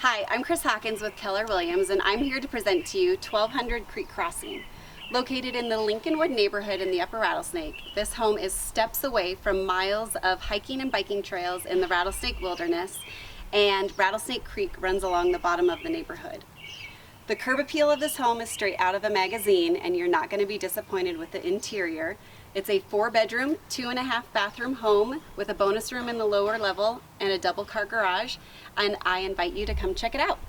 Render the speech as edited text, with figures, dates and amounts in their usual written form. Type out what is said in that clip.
Hi, I'm Kris Hawkins with Keller Williams, and I'm here to present to you 1200 Creek Crossing. Located in the Lincolnwood neighborhood in the Upper Rattlesnake, this home is steps away from miles of hiking and biking trails in the Rattlesnake Wilderness, and Rattlesnake Creek runs along the bottom of the neighborhood. The curb appeal of this home is straight out of a magazine, and you're not going to be disappointed with the interior. It's a 4-bedroom, 2.5 bathroom home with a bonus room in the lower level and a double car garage, and I invite you to come check it out.